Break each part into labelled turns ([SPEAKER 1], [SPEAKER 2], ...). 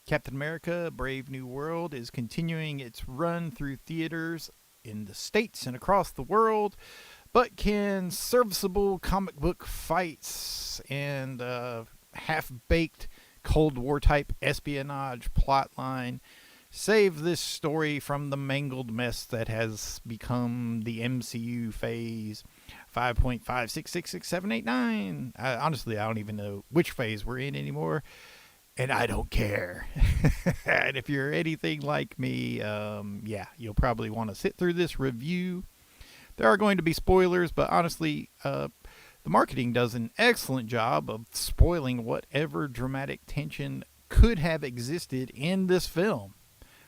[SPEAKER 1] Captain America Brave New World is continuing its run through theaters in the States and across the world, but can serviceable comic book fights and half-baked Cold War type espionage plotline save this story from the mangled mess that has become the MCU phase 5.56666789. Honestly, I don't even know which phase we're in anymore, and I don't care. And if you're anything like me, you'll probably want to sit through this review. There are going to be spoilers, but honestly, the marketing does an excellent job of spoiling whatever dramatic tension could have existed in this film.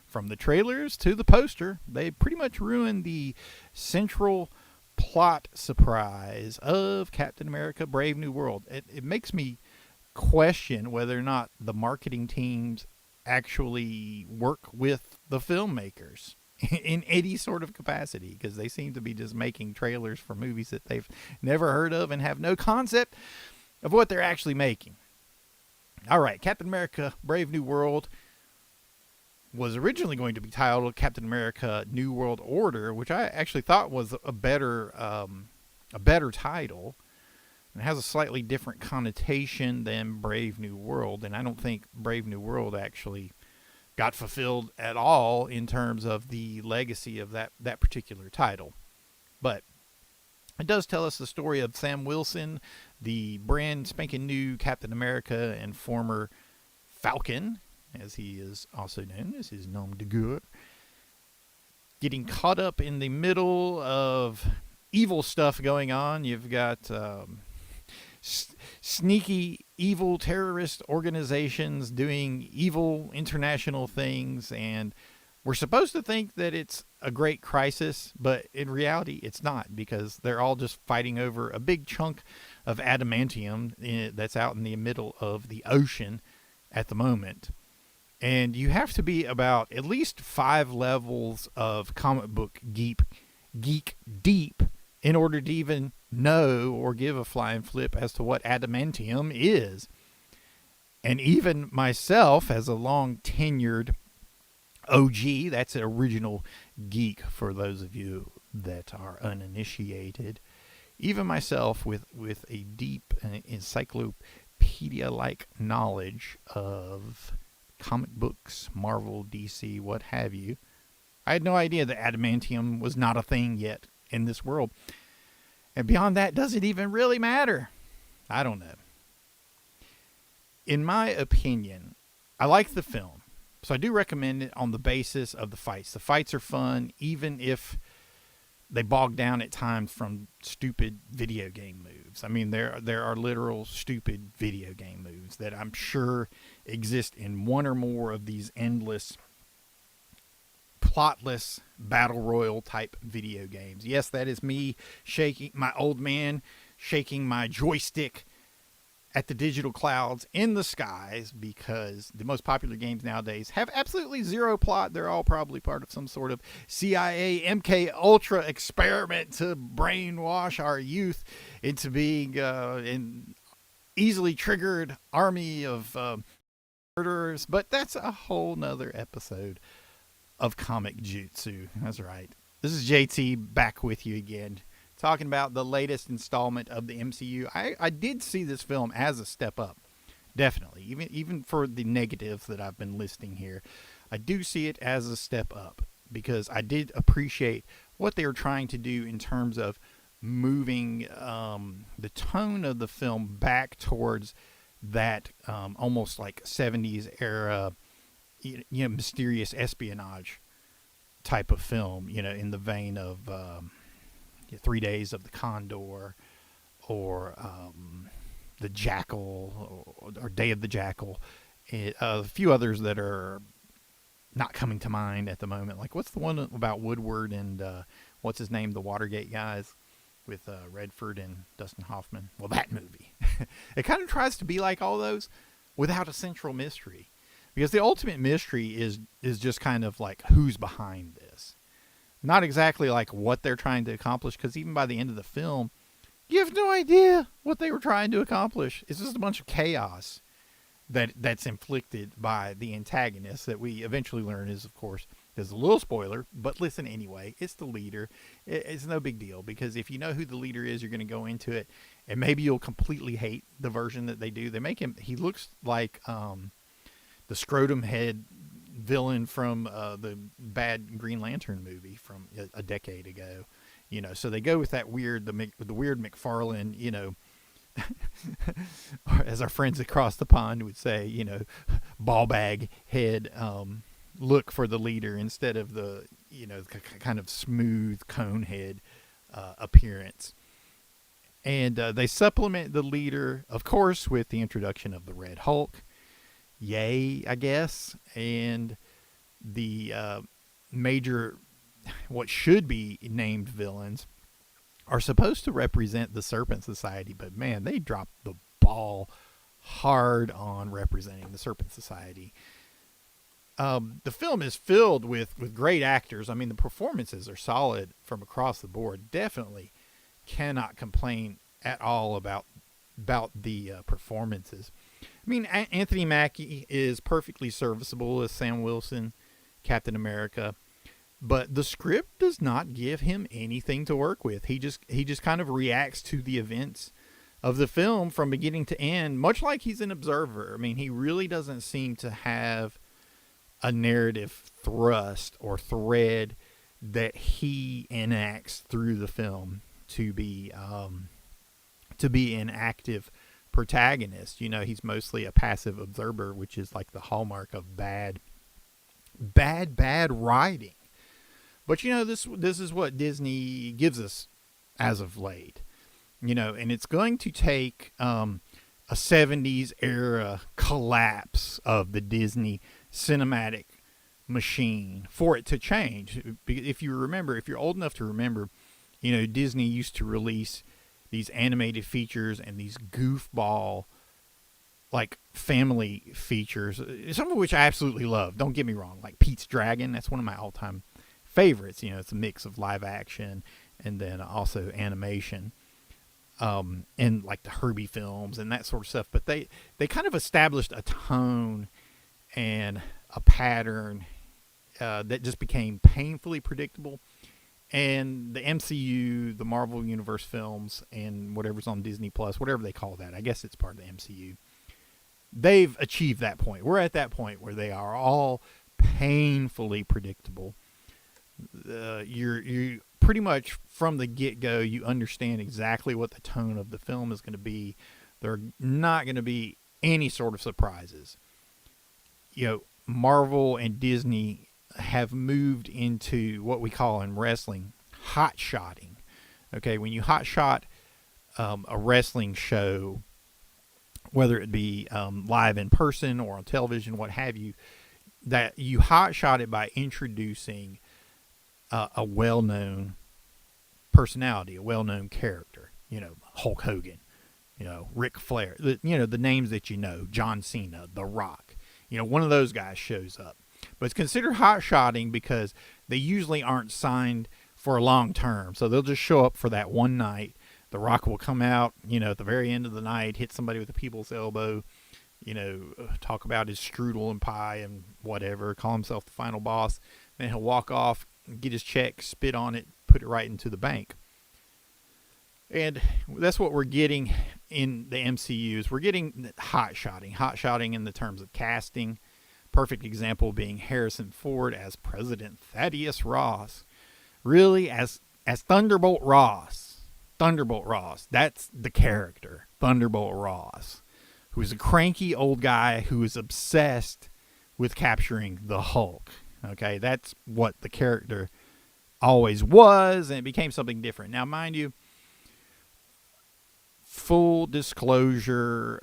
[SPEAKER 1] From the trailers to the poster, they pretty much ruined the central plot surprise of Captain America Brave New World. It makes me question whether or not the marketing teams actually work with the filmmakers in any sort of capacity, because they seem to be just making trailers for movies that they've never heard of and have no concept of what they're actually making. All right, Captain America Brave New World was originally going to be titled Captain America New World Order, which I actually thought was a better title. It has a slightly different connotation than Brave New World, and I don't think Brave New World actually got fulfilled at all in terms of the legacy of that particular title. But it does tell us the story of Sam Wilson, the brand spanking new Captain America and former Falcon, as he is also known as his nom de guerre, getting caught up in the middle of evil stuff going on. You've got sneaky evil terrorist organizations doing evil international things, and we're supposed to think that it's a great crisis, but in reality it's not, because they're all just fighting over a big chunk of adamantium that's out in the middle of the ocean at the moment. And you have to be about at least 5 levels of comic book geek deep in order to even know or give a flying flip as to what adamantium is. And even myself, as a long tenured OG, that's an original geek for those of you that are uninitiated, even myself with a deep encyclopedia-like knowledge of comic books, Marvel, DC, what have you, I had no idea that adamantium was not a thing yet in this world. And beyond that, does it even really matter? I don't know. In my opinion, I like the film, so I do recommend it on the basis of the fights. The fights are fun, even if they bog down at times from stupid video game moves. I mean, there are literal stupid video game moves that I'm sure exist in one or more of these endless, plotless battle royal type video games. Yes, that is me shaking my old man, shaking my joystick at the digital clouds in the skies, because the most popular games nowadays have absolutely zero plot. They're all probably part of some sort of CIA MK Ultra experiment to brainwash our youth into being an easily triggered army of murderers. But that's a whole nother episode of Comic-Jutsu. That's right. This is JT back with you again, talking about the latest installment of the MCU. I did see this film as a step up, definitely. Even for the negatives that I've been listing here, I do see it as a step up, because I did appreciate what they were trying to do in terms of moving the tone of the film back towards that almost like 70s era, mysterious espionage type of film, in the vein of 3 Days of the Condor, or the Jackal, or Day of the Jackal. A few others that are not coming to mind at the moment. Like, what's the one about Woodward and what's his name, the Watergate guys, with Redford and Dustin Hoffman? Well, that movie. It kind of tries to be like all those without a central mystery, because the ultimate mystery is just kind of like who's behind this. Not exactly like what they're trying to accomplish, because even by the end of the film, you have no idea what they were trying to accomplish. It's just a bunch of chaos. that's inflicted by the antagonist that we eventually learn is, of course, there's a little spoiler, but listen anyway. It's the leader. It's no big deal, because if you know who the leader is, you're going to go into it, and maybe you'll completely hate the version that they do. They make him. He looks like the scrotum head villain from the bad Green Lantern movie from a decade ago. So they go with that weird the weird McFarlane. As our friends across the pond would say, ball bag head. Look for the leader instead of the kind of smooth cone head appearance. And they supplement the leader, of course, with the introduction of the Red Hulk. Yay, I guess. And the major, what should be named villains, are supposed to represent the Serpent Society, but man, they dropped the ball hard on representing the Serpent Society. The film is filled with great actors. I mean, the performances are solid from across the board. Definitely cannot complain at all about the performances. I mean, Anthony Mackie is perfectly serviceable as Sam Wilson, Captain America, but the script does not give him anything to work with. He just kind of reacts to the events of the film from beginning to end, much like he's an observer. I mean, he really doesn't seem to have a narrative thrust or thread that he enacts through the film to be an active protagonist. He's mostly a passive observer, which is like the hallmark of bad writing. But this is what Disney gives us as of late. And it's going to take a 70s era collapse of the Disney cinematic machine for it to change. If you're old enough to remember, Disney used to release these animated features and these goofball like family features, some of which I absolutely love. Don't get me wrong, like Pete's Dragon, that's one of my all-time favorites. It's a mix of live action and then also animation. And like the Herbie films and that sort of stuff. But they kind of established a tone and a pattern that just became painfully predictable. And the MCU, the Marvel Universe films, and whatever's on Disney Plus, whatever they call that, I guess it's part of the MCU, they've achieved that point. We're at that point where they are all painfully predictable. You pretty much from the get-go, you understand exactly what the tone of the film is going to be. There are not going to be any sort of surprises. Marvel and Disney have moved into what we call in wrestling hot shotting. Okay, when you hot shot a wrestling show, whether it be live in person or on television, what have you, that you hot shot it by introducing a well-known personality, a well-known character. Hulk Hogan, Ric Flair, the names that John Cena, The Rock. One of those guys shows up. But it's considered hot shotting because they usually aren't signed for a long term. So they'll just show up for that one night. The Rock will come out, at the very end of the night, hit somebody with a people's elbow, talk about his strudel and pie and whatever, call himself the final boss. Then he'll walk off, get his check, spit on it, put it right into the bank. And that's what we're getting in the MCU is we're getting hot shotting in the terms of casting. Perfect example being Harrison Ford as President Thaddeus Ross. Really, as Thunderbolt Ross. That's the character, Thunderbolt Ross, who is a cranky old guy who is obsessed with capturing the Hulk. Okay, that's what the character always was, and it became something different. Now, mind you, full disclosure,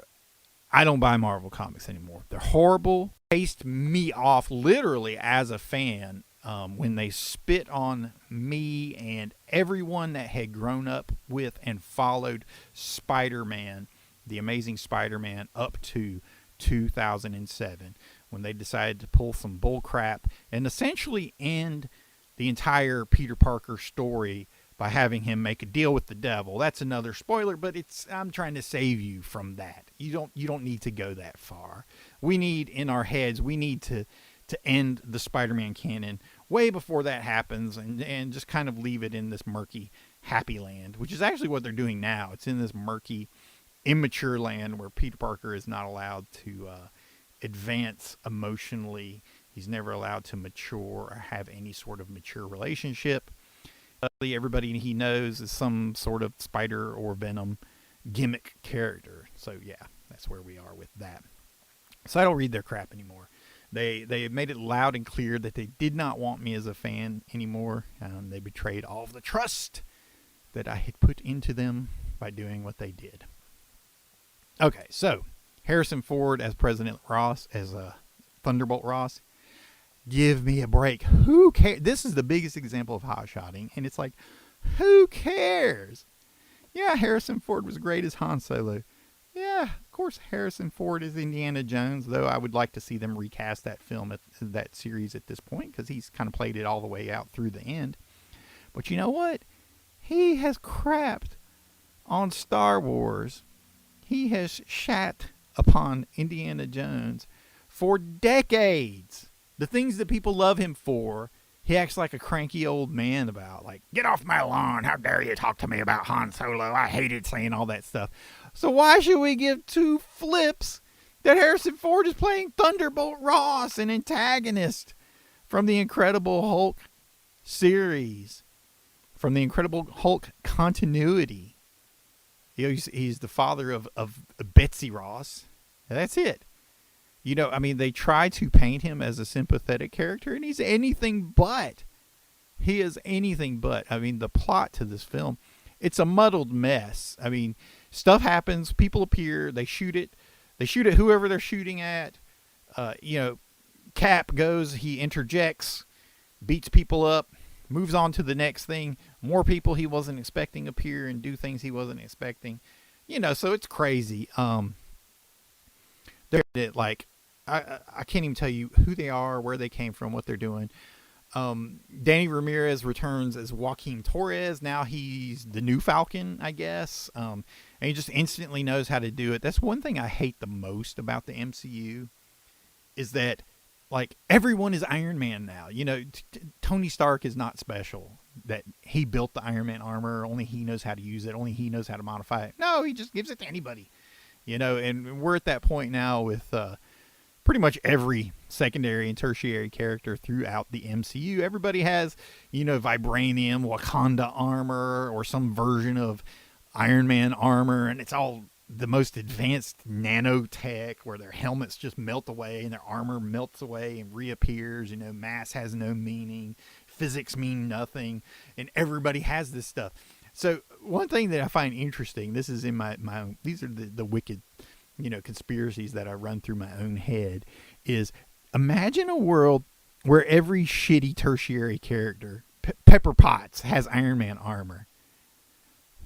[SPEAKER 1] I don't buy Marvel comics anymore. They're horrible. Pissed me off literally as a fan when they spit on me and everyone that had grown up with and followed Spider-Man, the Amazing Spider-Man, up to 2007, when they decided to pull some bull crap and essentially end the entire Peter Parker story by having him make a deal with the devil. That's another spoiler, but I'm trying to save you from that. You don't need to go that far. We need, in our heads, we need to end the Spider-Man canon way before that happens, and just kind of leave it in this murky happy land, which is actually what they're doing now. It's in this murky immature land where Peter Parker is not allowed to advance emotionally. He's never allowed to mature or have any sort of mature relationship. Everybody he knows is some sort of Spider or Venom gimmick character. So yeah, that's where we are with that. So I don't read their crap anymore. They made it loud and clear that they did not want me as a fan anymore. They betrayed all of the trust that I had put into them by doing what they did. Okay, so Harrison Ford as President Ross, as Thunderbolt Ross. Give me a break. Who cares? This is the biggest example of hot-shotting, and it's like, who cares? Yeah, Harrison Ford was great as Han Solo. Yeah, of course Harrison Ford is Indiana Jones, though I would like to see them recast that film, that series at this point, because he's kind of played it all the way out through the end. But you know what? He has crapped on Star Wars. He has shat upon Indiana Jones for decades. The things that people love him for, he acts like a cranky old man about. Like, get off my lawn. How dare you talk to me about Han Solo? I hated saying all that stuff. So why should we give two flips that Harrison Ford is playing Thunderbolt Ross, an antagonist from the Incredible Hulk series, from the Incredible Hulk continuity? You know, he's the father of Betsy Ross. And that's it. You know, I mean, they try to paint him as a sympathetic character, and he's anything but. He is anything but. I mean, the plot to this film, it's a muddled mess. I mean, stuff happens, people appear, they shoot it. They shoot at whoever they're shooting at. You know, Cap goes, he interjects, beats people up, moves on to the next thing. More people he wasn't expecting appear and do things he wasn't expecting. You know, so it's crazy. They're like, I can't even tell you who they are, where they came from, what they're doing. Danny Ramirez returns as Joaquin Torres. Now he's the new Falcon, I guess. And he just instantly knows how to do it. That's one thing I hate the most about the MCU, is that, like, everyone is Iron Man now. You know, Tony Stark is not special. That he built the Iron Man armor. Only he knows how to use it. Only he knows how to modify it. No, he just gives it to anybody. You know, and we're at that point now with pretty much every secondary and tertiary character throughout the MCU. Everybody has, you know, vibranium, Wakanda armor, or some version of Iron Man armor, and it's all the most advanced nanotech where their helmets just melt away and their armor melts away and reappears. You know, mass has no meaning, physics mean nothing, and everybody has this stuff. So one thing that I find interesting, this is in my these are the wicked, you know, conspiracies that I run through my own head, is imagine a world where every shitty tertiary character, Pepper Potts, has Iron Man armor.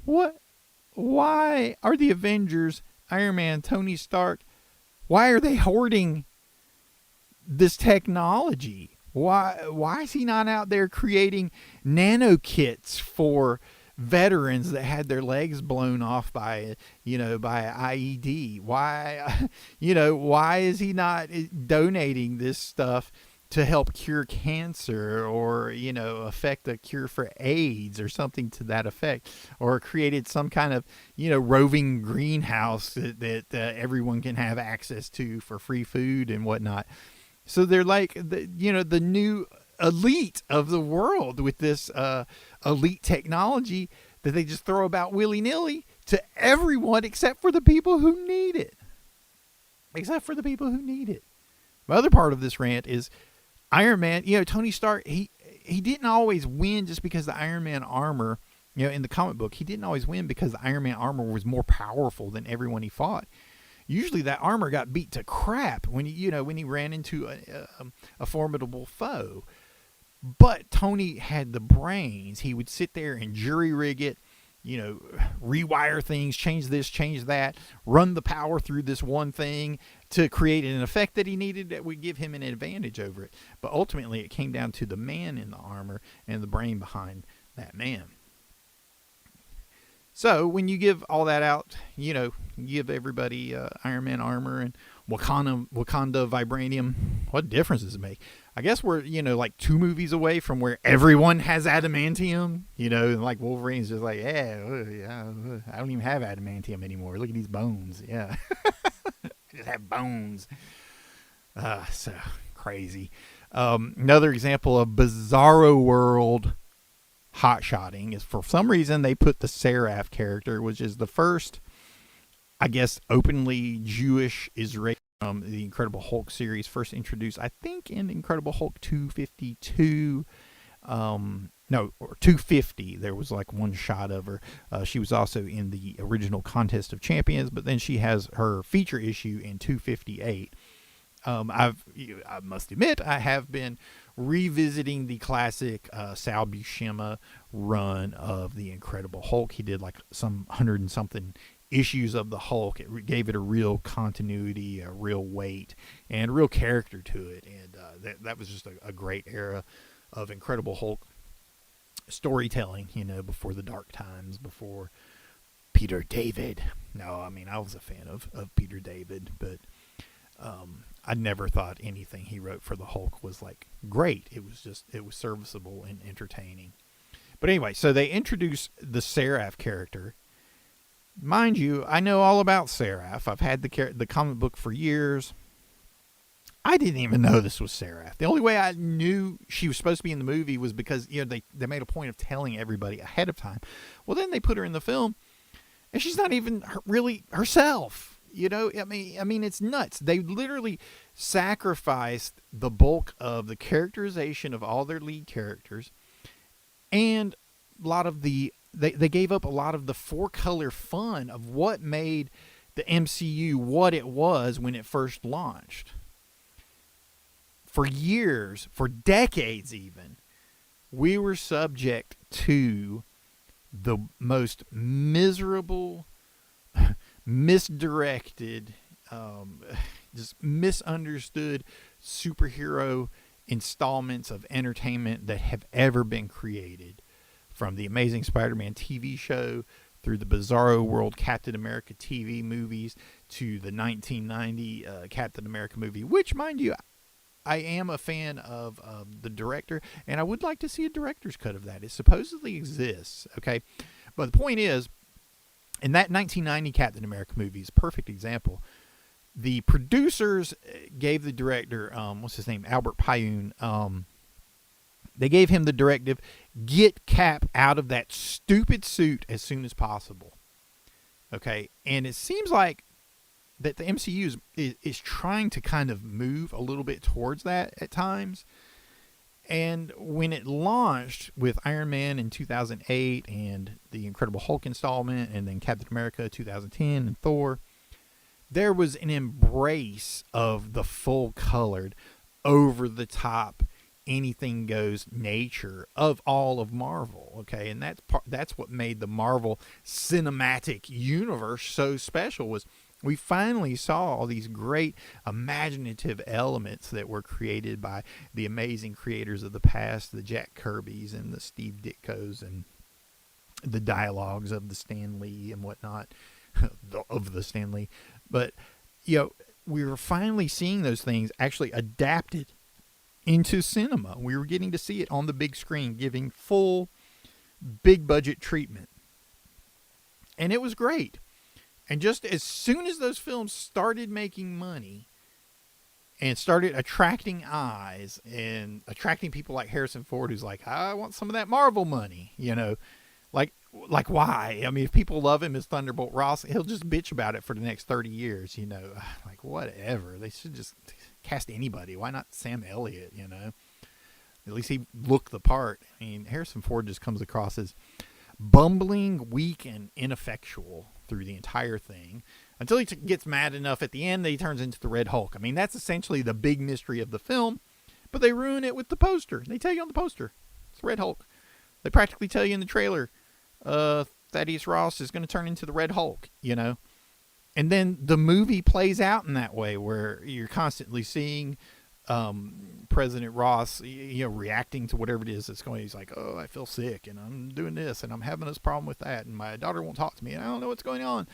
[SPEAKER 1] What? Why are the Avengers, Iron Man, Tony Stark, why are they hoarding this technology? Why is he not out there creating nano kits for veterans that had their legs blown off by, you know, by an IED? Why, you know, why is he not donating this stuff to help cure cancer, or, you know, affect a cure for AIDS or something to that effect, or created some kind of, you know, roving greenhouse that everyone can have access to for free food and whatnot? So they're like, you know, the new elite of the world with this elite technology that they just throw about willy-nilly to everyone except for the people who need it. Except for the people who need it. My other part of this rant is Iron Man, you know, Tony Stark, he didn't always win just because the Iron Man armor, you know, in the comic book, he didn't always win because the Iron Man armor was more powerful than everyone he fought. Usually that armor got beat to crap when when he ran into a formidable foe. But Tony had the brains. He would sit there and jury rig it, you know, rewire things, change this, change that, run the power through this one thing to create an effect that he needed that would give him an advantage over it. But ultimately it came down to the man in the armor and the brain behind that man. So when you give all that out, you give everybody Iron Man armor and Wakanda vibranium. What difference does it make? I guess we're like 2 movies away from where everyone has adamantium. Like Wolverine's just like, yeah, I don't even have adamantium anymore. Look at these bones. Yeah, I just have bones. So crazy. Another example of bizarro world hotshotting is, for some reason, they put the Seraph character, which is the first, I guess, openly Jewish Israeli from the Incredible Hulk series, first introduced, I think, in Incredible Hulk 252. No, or 250. There was like one shot of her. She was also in the original Contest of Champions, but then she has her feature issue in 258. I must admit, I have been revisiting the classic Sal Buscema run of the Incredible Hulk. He did like some 100 and something issues of the Hulk. It gave it a real continuity, a real weight, and a real character to it. And that was just a great era of Incredible Hulk storytelling, before the dark times, before Peter David. No, I mean, I was a fan of Peter David, but I never thought anything he wrote for the Hulk was like great. It was serviceable and entertaining. But anyway, so they introduced the Seraph character. Mind you, I know all about Seraph. I've had the comic book for years. I didn't even know this was Seraph. The only way I knew she was supposed to be in the movie was because they made a point of telling everybody ahead of time. Well, then they put her in the film, and she's not even really herself. I mean, it's nuts. They literally sacrificed the bulk of the characterization of all their lead characters, and a lot of they gave up a lot of the 4-color fun of what made the MCU what it was when it first launched. For years, for decades even, we were subject to the most miserable, misdirected, just misunderstood superhero installments of entertainment that have ever been created. From the Amazing Spider-Man TV show, through the Bizarro World Captain America TV movies, to the 1990 Captain America movie, which, mind you, I am a fan of the director, and I would like to see a director's cut of that. It supposedly exists, okay? But the point is, in that 1990 Captain America movie is a perfect example. The producers gave the director, what's his name, Albert Pyun, they gave him the directive, get Cap out of that stupid suit as soon as possible. Okay, and it seems like that the MCU is trying to kind of move a little bit towards that at times. And when it launched with Iron Man in 2008 and the Incredible Hulk installment and then Captain America 2010 and Thor, there was an embrace of the full-colored, over-the-top, anything-goes nature of all of Marvel, okay? And that's what made the Marvel Cinematic Universe so special, was we finally saw all these great imaginative elements that were created by the amazing creators of the past, the Jack Kirbys and the Steve Ditkos, and the dialogues of the Stan Lee and whatnot, of the Stan Lee. But, we were finally seeing those things actually adapted into cinema. We were getting to see it on the big screen, giving full, big-budget treatment. And it was great. And just as soon as those films started making money and started attracting eyes and attracting people like Harrison Ford, who's like, I want some of that Marvel money, like why? I mean, if people love him as Thunderbolt Ross, he'll just bitch about it for the next 30 years, like whatever. They should just cast anybody. Why not Sam Elliott, At least he looked the part. I mean, Harrison Ford just comes across as bumbling, weak, and ineffectual through the entire thing, until he gets mad enough at the end that he turns into the Red Hulk. I mean, that's essentially the big mystery of the film, but they ruin it with the poster. They tell you on the poster, it's Red Hulk. They practically tell you in the trailer, Thaddeus Ross is going to turn into the Red Hulk, And then the movie plays out in that way, where you're constantly seeing President Ross, reacting to whatever it is that's going. He's like, oh, I feel sick, and I'm doing this, and I'm having this problem with that, and my daughter won't talk to me, and I don't know what's going on.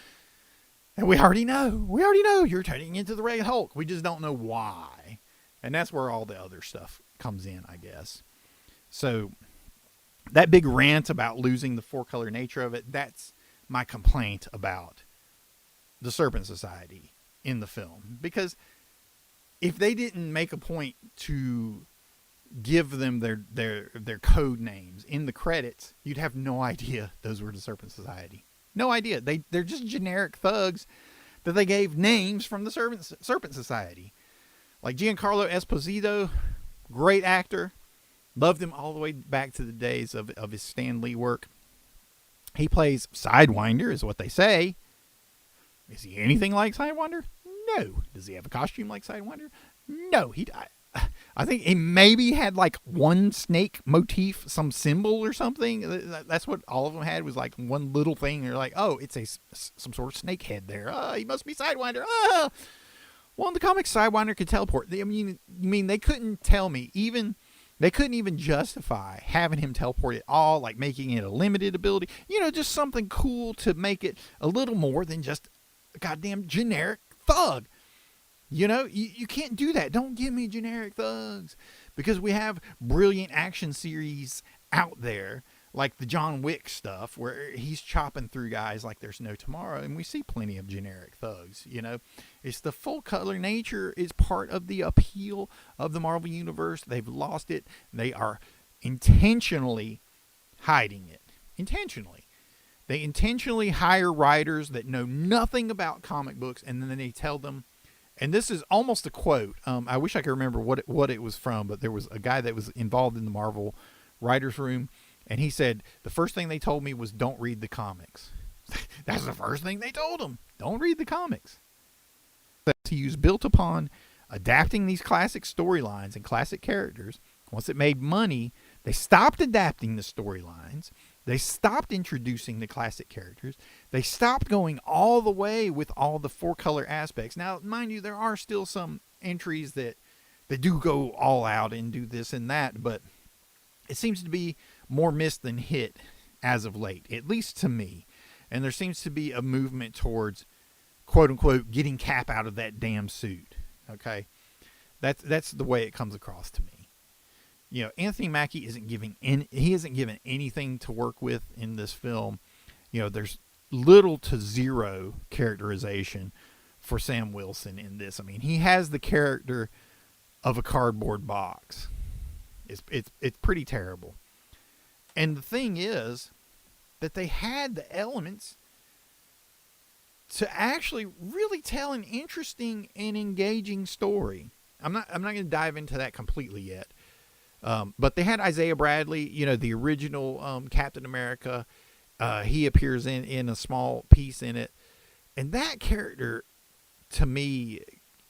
[SPEAKER 1] And we already know. You're turning into the Red Hulk. We just don't know why. And that's where all the other stuff comes in, I guess. So that big rant about losing the four-color nature of it, that's my complaint about the Serpent Society in the film. Because if they didn't make a point to give them their code names in the credits, you'd have no idea those were the Serpent Society. No idea. They're just generic thugs that they gave names from the Serpent Society. Like Giancarlo Esposito, great actor. Loved him all the way back to the days of his Stan Lee work. He plays Sidewinder, is what they say. Is he anything like Sidewinder? No. Does he have a costume like Sidewinder? No. I think he maybe had like one snake motif, some symbol or something. That's what all of them had, was like one little thing. They're like, oh, it's some sort of snake head there. Oh, he must be Sidewinder. Oh. Well, in the comics, Sidewinder could teleport. I mean, they couldn't tell me. They couldn't even justify having him teleport at all, like making it a limited ability. Just something cool to make it a little more than just a goddamn generic thug. You can't do that. Don't give me generic thugs, because we have brilliant action series out there, like the John Wick stuff, where he's chopping through guys like there's no tomorrow, and we see plenty of generic thugs. It's the full color nature is part of the appeal of the Marvel Universe. They've lost it. They are intentionally hiding it. Intentionally. They intentionally hire writers that know nothing about comic books, and then they tell them. And this is almost a quote. I wish I could remember what it was from, but there was a guy that was involved in the Marvel writers' room, and he said, the first thing they told me was, don't read the comics. That's the first thing they told him. Don't read the comics. To use built upon adapting these classic storylines and classic characters. Once it made money, they stopped adapting the storylines. They stopped introducing the classic characters. They stopped going all the way with all the four-color aspects. Now, mind you, there are still some entries that do go all out and do this and that, but it seems to be more missed than hit as of late, at least to me. And there seems to be a movement towards, quote-unquote, getting Cap out of that damn suit. Okay? That's the way it comes across to me. Anthony Mackie isn't given anything to work with in this film. There's little to zero characterization for Sam Wilson in this. I mean, he has the character of a cardboard box. It's pretty terrible. And the thing is that they had the elements to actually really tell an interesting and engaging story. I'm not going to dive into that completely yet. But they had Isaiah Bradley, the original Captain America. He appears in a small piece in it. And that character, to me,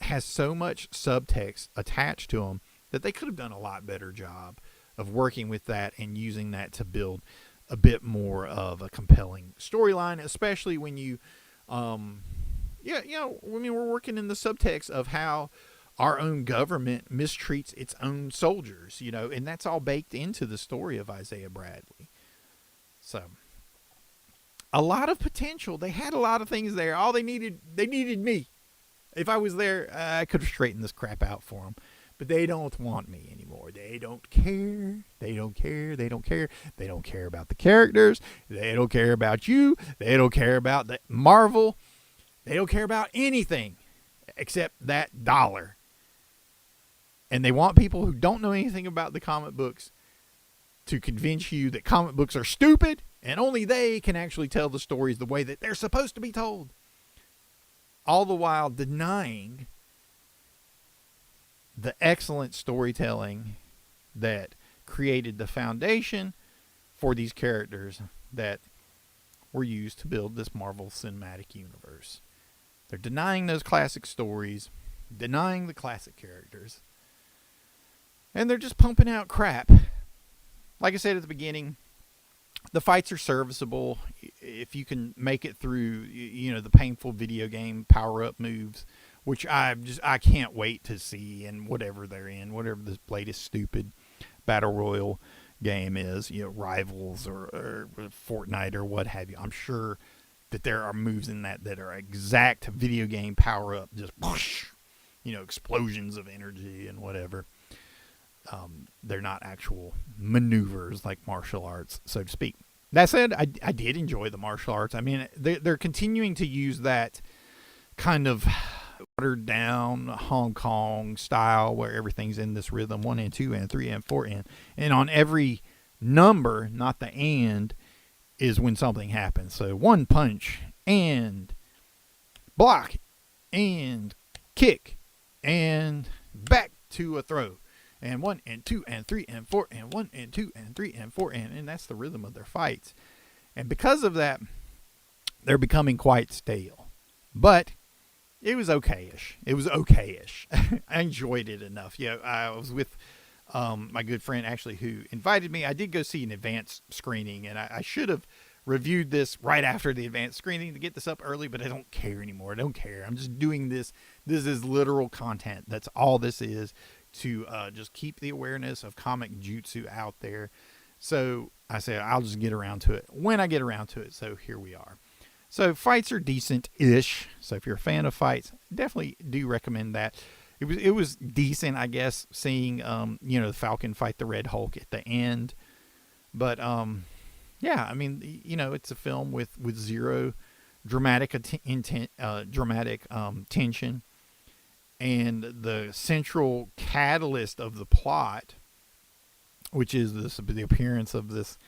[SPEAKER 1] has so much subtext attached to him that they could have done a lot better job of working with that and using that to build a bit more of a compelling storyline, especially when when we're working in the subtext of how our own government mistreats its own soldiers, and that's all baked into the story of Isaiah Bradley. So, a lot of potential. They had a lot of things there. All they needed me. If I was there, I could have straightened this crap out for them. But they don't want me anymore. They don't care. They don't care. They don't care. They don't care about the characters. They don't care about you. They don't care about the Marvel. They don't care about anything except that dollar. And they want people who don't know anything about the comic books to convince you that comic books are stupid and only they can actually tell the stories the way that they're supposed to be told. All the while denying the excellent storytelling that created the foundation for these characters that were used to build this Marvel Cinematic Universe. They're denying those classic stories, denying the classic characters, and they're just pumping out crap. Like I said at the beginning, the fights are serviceable if you can make it through, the painful video game power-up moves which I can't wait to see, and whatever they're in, whatever the latest stupid battle royal game is, Rivals or Fortnite or what have you. I'm sure that there are moves in that are exact video game power up, just whoosh, explosions of energy and whatever. They're not actual maneuvers like martial arts, so to speak. That said, I did enjoy the martial arts. I mean, they're continuing to use that kind of watered down Hong Kong style where everything's in this rhythm, 1 and 2 and 3 and 4 and on every number, not the and, is when something happens. So 1 punch and block and kick and back to a throw. And 1 and 2 and 3 and 4 and 1 and 2 and 3 and 4 and that's the rhythm of their fights. And because of that, they're becoming quite stale. But it was okayish. I enjoyed it enough. I was with my good friend actually who invited me. I did go see an advanced screening, and I should have reviewed this right after the advanced screening to get this up early, but I don't care anymore. I don't care. I'm just doing this. This is literal content. That's all this is, to just keep the awareness of Comic-Jutsu out there. So I said I'll just get around to it when I get around to it. So here we are. So fights are decent-ish. So if you're a fan of fights, definitely do recommend that. It was decent, I guess, seeing the Falcon fight the Red Hulk at the end. But yeah, I mean, it's a film with zero dramatic tension. And the central catalyst of the plot, which is the appearance of this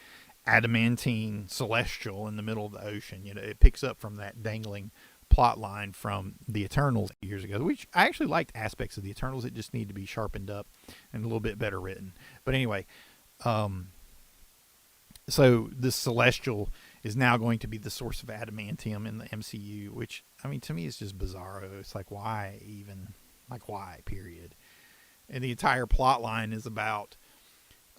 [SPEAKER 1] adamantine celestial in the middle of the ocean, it picks up from that dangling plot line from the Eternals years ago, which I actually liked aspects of the Eternals. It just needed to be sharpened up and a little bit better written. But anyway, so this celestial is now going to be the source of adamantium in the MCU, which, I mean, to me is just bizarro. It's like, why even? Like, why, period? And the entire plot line is about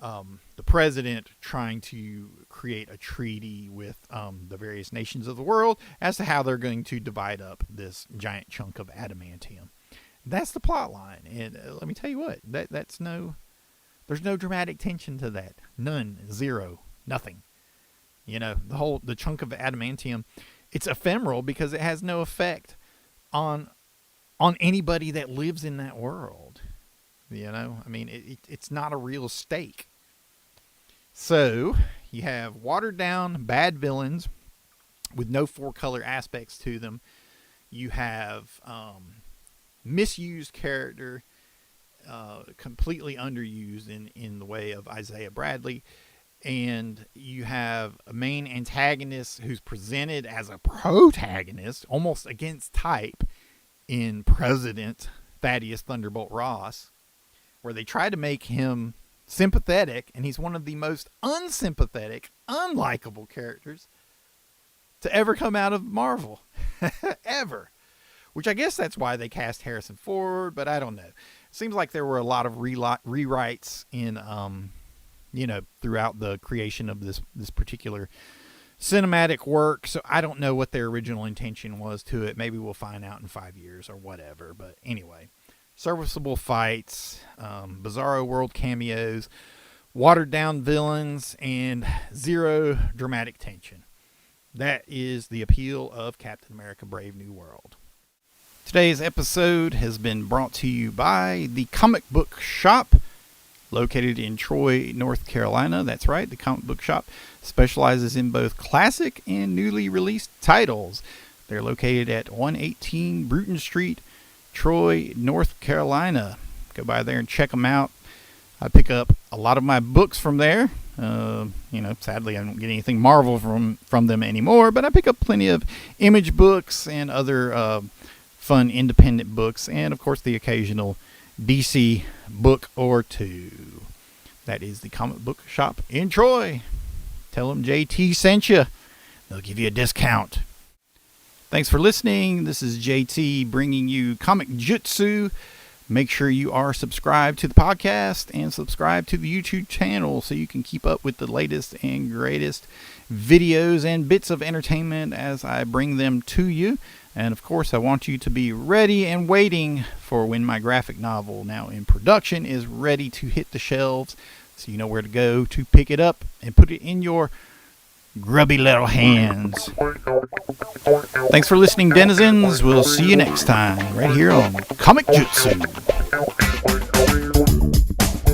[SPEAKER 1] the president trying to create a treaty with the various nations of the world as to how they're going to divide up this giant chunk of adamantium. That's the plot line. And let me tell you what, there's no dramatic tension to that. None. Zero. Nothing. The chunk of adamantium, it's ephemeral because it has no effect on anybody that lives in that world. I mean, it's not a real stake. So you have watered down bad villains with no four-color aspects to them. You have misused character, completely underused in the way of Isaiah Bradley. And you have a main antagonist who's presented as a protagonist, almost against type, in President Thaddeus Thunderbolt Ross, where they try to make him sympathetic, and he's one of the most unsympathetic, unlikable characters to ever come out of Marvel. Ever. Which I guess that's why they cast Harrison Ford, but I don't know. It seems like there were a lot of rewrites in, throughout the creation of this particular cinematic work, so I don't know what their original intention was to it. Maybe we'll find out in 5 years or whatever. But anyway, serviceable fights, bizarro world cameos, watered down villains, and zero dramatic tension. That is the appeal of Captain America: Brave New World. Today's episode has been brought to you by the Comic Book Shop, located in Troy, North Carolina. That's right, the Comic Book Shop specializes in both classic and newly released titles. They're located at 118 Bruton Street, Troy, North Carolina. Go by there and check them out. I pick up a lot of my books from there. Sadly I don't get anything Marvel from them anymore, but I pick up plenty of Image books and other fun independent books, and of course the occasional DC book or two. That is the Comic Book Shop in Troy. Tell them JT sent you. They'll give you a discount. Thanks for listening. This is JT bringing you Comic-Jutsu. Make sure you are subscribed to the podcast and subscribe to the YouTube channel so you can keep up with the latest and greatest videos and bits of entertainment as I bring them to you. And of course, I want you to be ready and waiting for when my graphic novel, now in production, is ready to hit the shelves, so you know where to go to pick it up and put it in your grubby little hands. Thanks for listening, denizens. We'll see you next time right here on Comic-Jutsu.